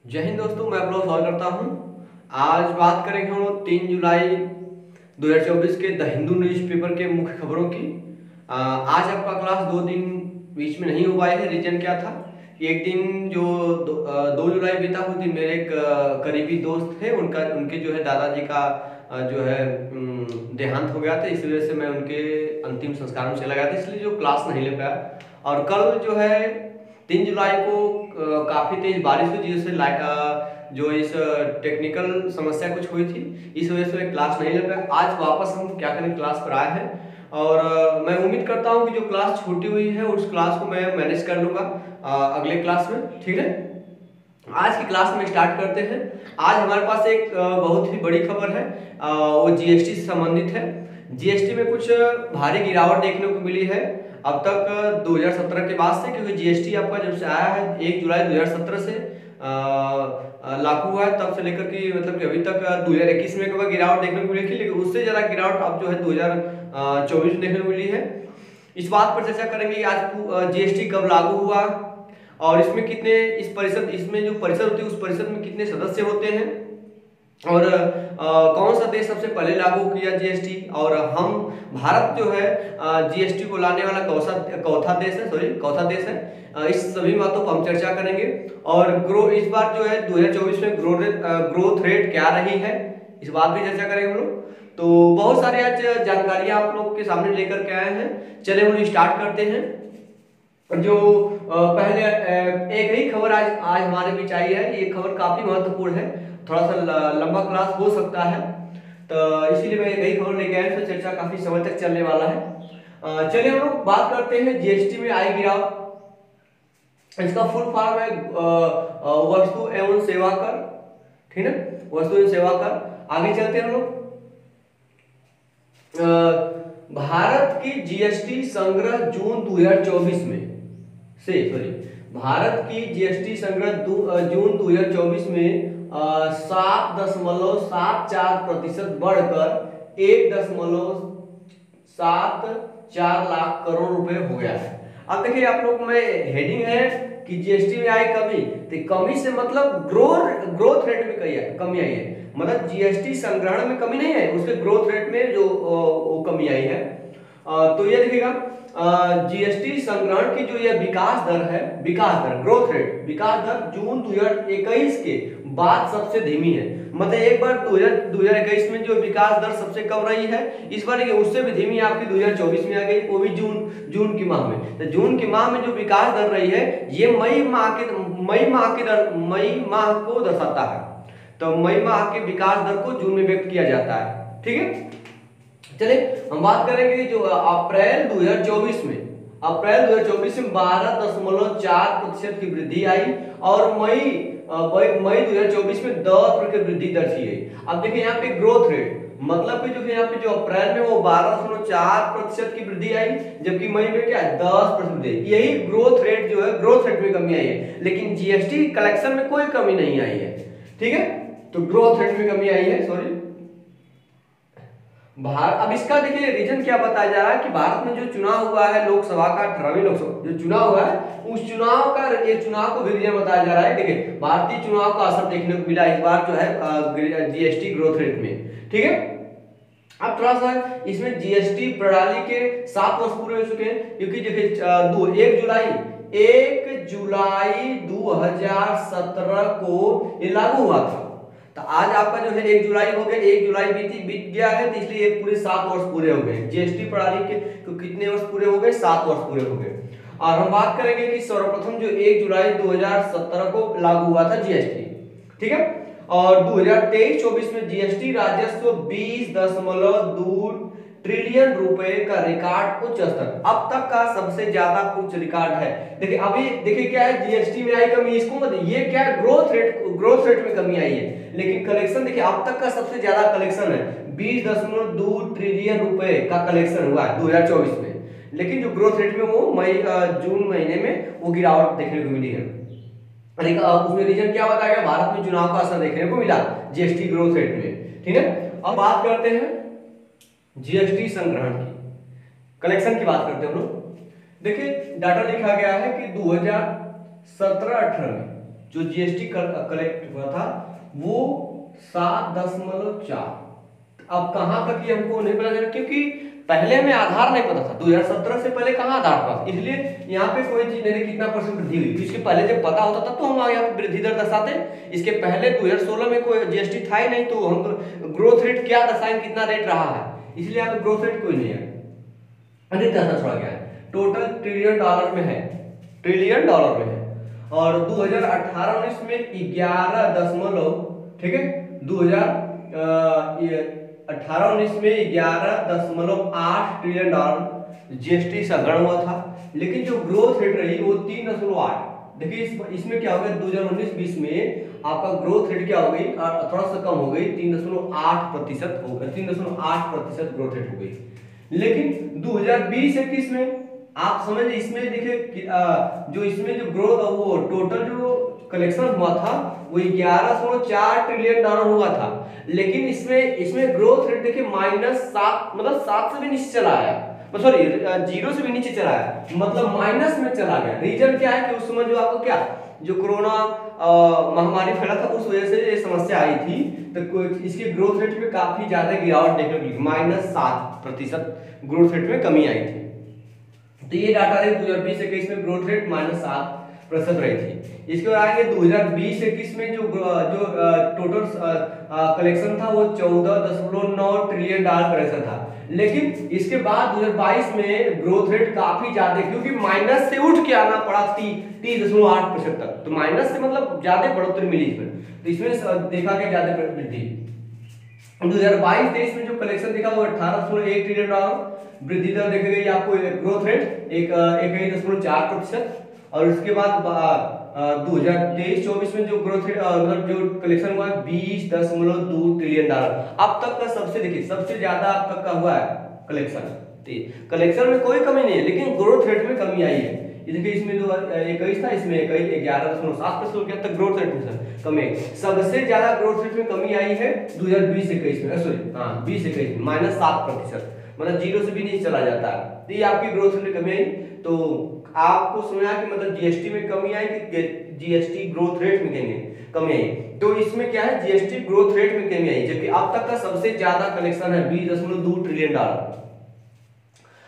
जय हिंद दोस्तों, मैं अपलोड सॉल्व करता हूँ। आज बात करेंगे हम लोग 3 जुलाई 2024 के द हिंदू न्यूज़पेपर के मुख्य खबरों की। आज आपका क्लास 2 दिन बीच में नहीं हो पाए है। रीजन क्या था कि एक दिन जो 2 जुलाई बीता, उस दिन मेरे एक करीबी दोस्त थे, उनके जो है दादाजी का जो है देहांत हो गया था। इस वजह से मैं उनके अंतिम संस्कार में चला गया था, इसलिए जो क्लास नहीं ले पाया। और कल जो है 3 जुलाई को काफ़ी तेज बारिश हुई, जिससे जो इस टेक्निकल समस्या कुछ हुई थी, इस वजह से क्लास नहीं ले पाया। आज वापस हम क्या करें, क्लास पर आए हैं और मैं उम्मीद करता हूं कि जो क्लास छूटी हुई है उस क्लास को मैं मैनेज कर लूँगा अगले क्लास में। ठीक है, आज की क्लास में स्टार्ट करते हैं। आज हमारे पास एक बहुत ही बड़ी खबर है, वो जीएसटी से संबंधित है। जीएसटी में कुछ भारी गिरावट देखने को मिली है अब तक 2017 के बाद से, क्योंकि जीएसटी आपका जब से आया है 1 जुलाई 2017 से लागू हुआ है, तब से लेकर कि मतलब कि अभी तक 2021 में कभी गिरावट देखने को मिली थी, लेकिन उससे ज़्यादा गिरावट अब जो है 2024 में देखने को मिली है। इस बात पर चर्चा करेंगे आज जीएसटी कब लागू हुआ और इसमें कितने इसमें जो परिषद होती है उस परिषद में कितने सदस्य होते हैं, और कौन सा देश सबसे पहले लागू किया जीएसटी, और हम भारत जो है जीएसटी को लाने वाला चौथा देश है। इस सभी बातों पर हम चर्चा करेंगे। और इस बार जो है 2024 में ग्रोथ रेट क्या रही है, इस बात भी चर्चा करेंगे हम लोग। तो बहुत सारे आज जानकारियां आप लोग के सामने लेकर के आए हैं। चलिए हम लोग स्टार्ट करते हैं। जो पहले एक ही खबर आज हमारे बीच आई है। ये खबर काफी महत्वपूर्ण है, थोड़ा सा लंबा क्लास हो सकता है, तो इसीलिए मैं एक ही खबर लेके आया, तो चर्चा काफी समय तक चलने वाला है। चलिए हम लोग बात करते हैं जीएसटी में आई गिरावट। इसका फुल फॉर्म है वस्तु एवं सेवा कर। ठीक है, वस्तु एवं सेवा कर। आगे चलते हैं हम लोग। भारत की जीएसटी संग्रह जून 2024 में भारत की जीएसटी संग्रह जून 2024 में 7.74% बढ़कर 1.74 लाख करोड़ रुपए हो गया है। अब देखिए आप लोग में हेडिंग है कि जीएसटी में आई कमी, तो कमी से मतलब ग्रोथ रेट में कमी आई है, मतलब जीएसटी संग्रहण में कमी नहीं है, उसके ग्रोथ रेट में जो कमी आई है। तो ये देखिएगा जीएसटी संग्रहण की जो ये विकास दर ग्रोथ रेट विकास दर जून 2021 के बाद सबसे धीमी है। मतलब एक बार 2021 में जो विकास दर सबसे कम रही है, इस बार उससे भी धीमी आपकी 2024 में आ गई, वो भी जून की माह में। तो जून की माह में जो विकास दर रही है, ये मई माह को दर्शाता है। तो मई माह के विकास दर को जून में व्यक्त किया जाता है। ठीक है, चलिए हम बात करेंगे जो अप्रैल 2024 में 12.4% की वृद्धि आई, और मई 2024 में 10% की वृद्धि दर्ज की गई। अब देखिए यहाँ पे ग्रोथ रेट, मतलब कि जो यहाँ पे जो अप्रैल में वो 12.4% की वृद्धि आई, जबकि मई में क्या है 10%। यही ग्रोथ रेट जो है, ग्रोथ रेट में कमी आई है, लेकिन जीएसटी कलेक्शन में कोई कमी नहीं आई है। ठीक है, तो ग्रोथ रेट में कमी आई है, सॉरी। अब इसका देखिए रीजन क्या बताया जा रहा है कि भारत में जो चुनाव हुआ है लोकसभा का, 18वीं लोकसभा जो चुनाव हुआ है, उस चुनाव को भी रीजन बताया जा रहा है। देखिए भारतीय चुनाव का असर देखने को मिला इस बार जो है जीएसटी ग्रोथ रेट में। ठीक है, अब थोड़ा सा इसमें जीएसटी प्रणाली के 7 वर्ष पूरे हो चुके हैं, क्योंकि देखिए 1 जुलाई 2017 को ये लागू हुआ था। तो आज आपका जो है 1 जुलाई हो गया, 1 जुलाई बीत गया है, तो इसलिए पूरे 7 वर्ष पूरे हो गए जीएसटी प्रणाली के। तो कितने वर्ष पूरे हो गए? 7 वर्ष पूरे हो गए। और हम बात करेंगे कि सर्वप्रथम जो 1 जुलाई 2017 को लागू हुआ था जीएसटी। ठीक है, और 2023-24 में जीएसटी राजस्व 20.2 ट्रिलियन रुपए का रिकॉर्ड उच्च स्तर, अब तक का सबसे ज्यादा उच्च रिकॉर्ड है। देखिए अभी देखिए क्या है, जीएसटी में आई कमी, इसको मत ये क्या है, ग्रोथ रेट में कमी आई है, लेकिन कलेक्शन देखिए अब तक का सबसे ज्यादा कलेक्शन है, 20.2 ट्रिलियन रुपए का कलेक्शन हुआ है 2024 में। लेकिन जो ग्रोथ रेट में वो जून महीने में वो गिरावट देखने को मिली है। उसमें रीजन क्या बताया गया? भारत में चुनाव का असर देखने को मिला जीएसटी ग्रोथ रेट में। ठीक है, अब बात करते हैं जीएसटी संग्रहण की, कलेक्शन की बात करते हैं हम लोग। देखिए डाटा लिखा गया है कि 2017-18 में जो जीएसटी कलेक्ट हुआ था वो 7.4। अब कहां तक ये हमको नहीं पता चला, क्योंकि पहले हमें आधार नहीं पता था। 2017 से पहले कहां आधार था, इसलिए यहाँ पे कोई चीज नहीं कितना परसेंट वृद्धि हुई। इसके पहले जब पता होता था तो हम यहाँ पे वृद्धि दर दर्शाते। इसके पहले 2016 में कोई जीएसटी था ही नहीं, तो हम ग्रोथ रेट क्या दर्शाएंगे, कितना रेट रहा है, इसलिए यहाँ पे ग्रोथ रेट कोई नहीं है, अधिक दर्शा छोड़ा गया है। टोटल ट्रिलियन डॉलर में है, ट्रिलियन डॉलर में है। और 2018-19 में 11 ठीक है 2018-19 में 11.8 ट्रिलियन डॉलर जीएसटी संग्रहण हुआ था। लेकिन जो ग्रोथ रेट रही वो 3.8। देखिए इसमें क्या हो गया, 2019-20 में आपका ग्रोथ रेट क्या हो गई, थोड़ा सा कम हो गई, 3.8% हो गया, 3.8% ग्रोथ रेट हो गई। लेकिन 2020-21 में आप समझ, इसमें देखिए जो इसमें जो ग्रोथ वो टोटल जो कलेक्शन हुआ था वो 11.4 ट्रिलियन डॉलर हुआ था। लेकिन इसमें ग्रोथ रेट देखिए -7, मतलब 7 से भी नीचे चला आया, सॉरी 0 से भी नीचे चला आया, मतलब माइनस में चला गया। रीजन क्या है कि उस समय जो आपको क्या, जो कोरोना महामारी फैला था उस वजह से ये समस्या आई थी, तो इसके ग्रोथ रेट में काफी ज्यादा गिरावट देखने को मिली, -7% ग्रोथ रेट में कमी आई थी। तो ये डाटा है 2020-21 में ग्रोथ रेट -7% रही थी। इसके बाद आगे 2020-21 में जो टोटल कलेक्शन था वो 14.9 ट्रिलियन डॉलर कलेक्शन था। लेकिन इसके बाद 2022 में ग्रोथ रेट काफी ज्यादा, क्योंकि माइनस से उठ के आना पड़ा 30.8% तक, तो माइनस से मतलब ज्यादा बढ़ोतरी मिली इसमें, तो इसमें देखा गया ज्यादा वृद्धि। 2022-23 में जो कलेक्शन देखा वो 18.1 ट्रिलियन डॉलर, वृद्धि दर देखी गई आपको ग्रोथ रेट 1.4%। और उसके बाद 2023-24 में जो ग्रोथ रेट मतलब जो कलेक्शन हुआ है 20.2 ट्रिलियन डॉलर। अब तक का सबसे देखिए सबसे ज्यादा अब तक का हुआ है कलेक्शन। कलेक्शन में कोई कमी नहीं है, लेकिन ग्रोथ रेट में कमी आई है। ये देखिए इसमें 21 था, इसमें 11.7% तक ग्रोथ रेट में कमी है। सबसे ज्यादा ग्रोथ रेट में कमी आई है 2020-21 में, सॉरी 20-21 में -7%, मतलब 0 से भी नहीं चला जाता है। तो ये आपकी ग्रोथ रेट में कमी आई। तो आपको समझा कि मतलब जीएसटी में कमी आई कि जीएसटी ग्रोथ रेट में कमी आई। तो इसमें क्या है, जीएसटी ग्रोथ रेट में कमी आई, जबकि अब तक का सबसे ज्यादा कलेक्शन है 20.2 ट्रिलियन डॉलर।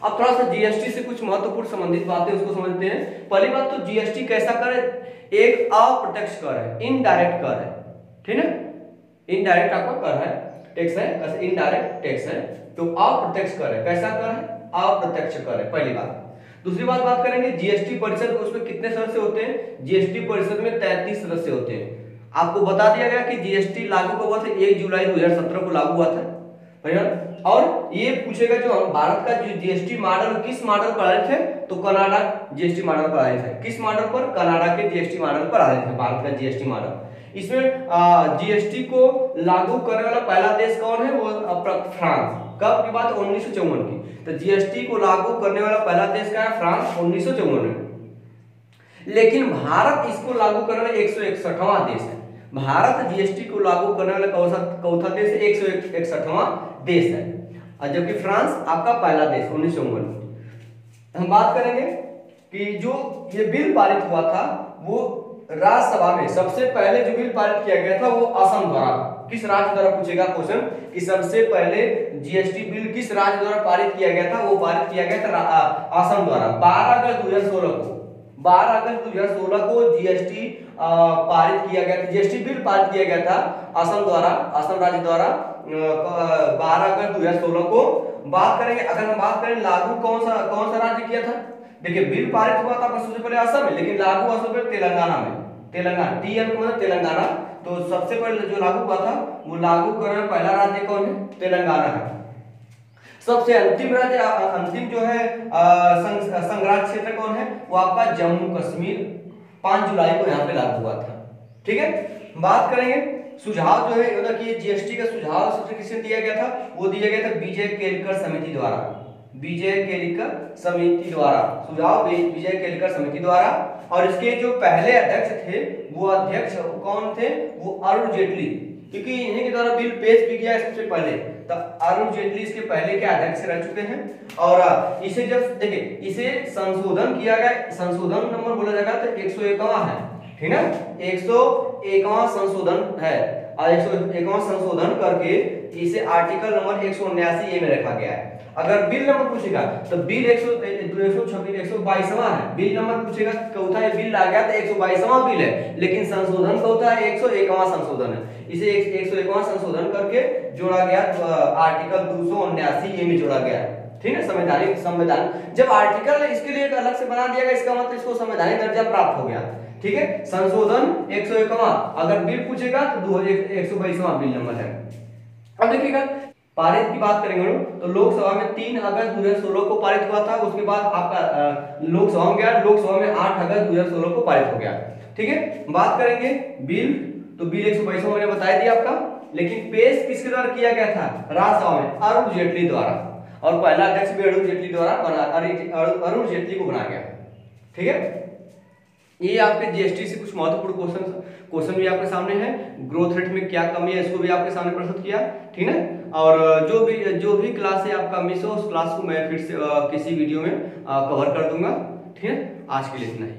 अब थोड़ा सा जीएसटी से कुछ महत्वपूर्ण संबंधित बातें उसको समझते हैं। पहली बात तो जीएसटी कैसा कर है, एक अप्रत्यक्ष कर है, इनडायरेक्ट कर है, ठीक है। इनडायरेक्ट आपका कर है, टैक्स है, कैसे इनडायरेक्ट टैक्स है, तो अप्रत्यक्ष कर है। कैसा कर है, अप्रत्यक्ष कर है, पहली बात। दूसरी बात करेंगे जीएसटी परिषद, उसमें कितने सदस्य होते हैं, जीएसटी परिषद में 33 सदस्य होते हैं। आपको बता दिया गया कि जीएसटी लागू हुआ था 1 जुलाई 2017 को लागू हुआ था। और ये पूछेगा जो हम भारत का जो जीएसटी मॉडल किस मॉडल पर आधारित है, तो कनाडा जीएसटी मॉडल पर आधारित है। किस मॉडल पर, कनाडा के जीएसटी मॉडल पर आधारित है भारत का जीएसटी मॉडल। इसमें जीएसटी को लागू करने वाला पहला देश कौन है, वो फ्रांस। कब की बात, 1954 की। तो जीएसटी को लागू करने वाला पहला देश क्या है, फ्रांस, 1954 में। लेकिन भारत इसको लागू करने वाला 161वां देश है। भारत जीएसटी को लागू करने वाला कौन सा देश है, 161वां देश है, और जबकि फ्रांस आपका पहला देश 1954। हम बात करेंगे कि जो ये बिल पारित हुआ था वो राज्यसभा में सबसे पहले जो बिल पारित किया गया था वो असम द्वारा। किस राज्य द्वारा पूछेगा क्वेश्चन कि सबसे पहले जीएसटी बिल किस राज्य द्वारा पारित किया गया था, वो पारित किया गया था असम द्वारा। 12 अगस्त 2016 को जीएसटी पारित किया गया था, जीएसटी बिल पारित किया गया था असम द्वारा, असम राज्य द्वारा 12 अगस्त 2016 को। बात करेंगे, अगर हम बात करें लागू कौन सा राज्य किया था, देखिए बिल पारित हुआ था सबसे पहले असम में, लेकिन लागू हुआ सबसे पहले तेलंगाना में। तेलंगाना टीएम को मतलब तेलंगाना, तो सबसे पहले जो लागू हुआ था वो लागू करने वाला पहला राज्य कौन है, तेलंगाना है। सबसे अंतिम राज्य, अंतिम जो है संघराज्य क्षेत्र कौन है, वो आपका जम्मू कश्मीर 5 जुलाई को यहाँ पे लागू हुआ था, ठीक है। बात करेंगे सुझाव जो है मतलब कि जीएसटी का सुझाव सबसे किसने दिया गया था, वो दिया गया था विजय केलकर समिति द्वारा। विजय केलकर समिति द्वारा सुझाव विजय केलकर समिति द्वारा। और इसके जो पहले अध्यक्ष थे वो अध्यक्ष कौन थे, वो अरुण जेटली, क्योंकि इन्हीं के द्वारा बिल पेश भी किया है सबसे पहले। तो अरुण जेटली इसके पहले के अध्यक्ष रह चुके हैं। और इसे जब देखिए इसे संशोधन किया गया, संशोधन नंबर बोला जाएगा तो 101वां है, ठीक है, 101वां संशोधन है और 101वां संशोधन करके इसे आर्टिकल नंबर 179 ए में रखा गया है। अगर बिल नंबर पूछेगा तो बिल 122वां है, बिल नंबर पूछेगा चौथा ये बिल आ गया तो 122वां बिल है, लेकिन संशोधन होता है 101वां संशोधन है। इसे 101वां संशोधन करके जोड़ा गया आर्टिकल 279 ए में जोड़ा गया है। ठीक है, संवैधानिक संविधान जब आर्टिकल इसके लिए एक अलग से बना दिया गया, इसका मतलब इसको संवैधानिक दर्जा प्राप्त हो गया। ठीक है, संशोधन 101वां, अगर बिल पूछेगा तो 122वां बिल नंबर है। अब देखिएगा पारित की बात करेंगे तो लोकसभा में 3 अगस्त 2016 को पारित हुआ था। उसके बाद आपका लोकसभा में गया, लोकसभा में 8 अगस्त 2016 को पारित हो गया। ठीक है, बात करेंगे बिल, तो बिल 122वां मैंने बता दिया आपका, लेकिन पेश किसके द्वारा किया गया था? राज्यसभा में अरुण जेटली द्वारा, और पहला अध्यक्ष भी अरुण जेटली द्वारा बना, अरुण जेटली को बनाया गया। ठीक है, ये आपके जीएसटी से कुछ महत्वपूर्ण क्वेश्चन भी आपके सामने है। ग्रोथ रेट में क्या कमी है इसको भी आपके सामने प्रस्तुत किया। ठीक है, और जो भी क्लास है आपका मिस हो, उस क्लास को मैं फिर से किसी वीडियो में कवर कर दूंगा। ठीक है, आज के लिए इतना ही।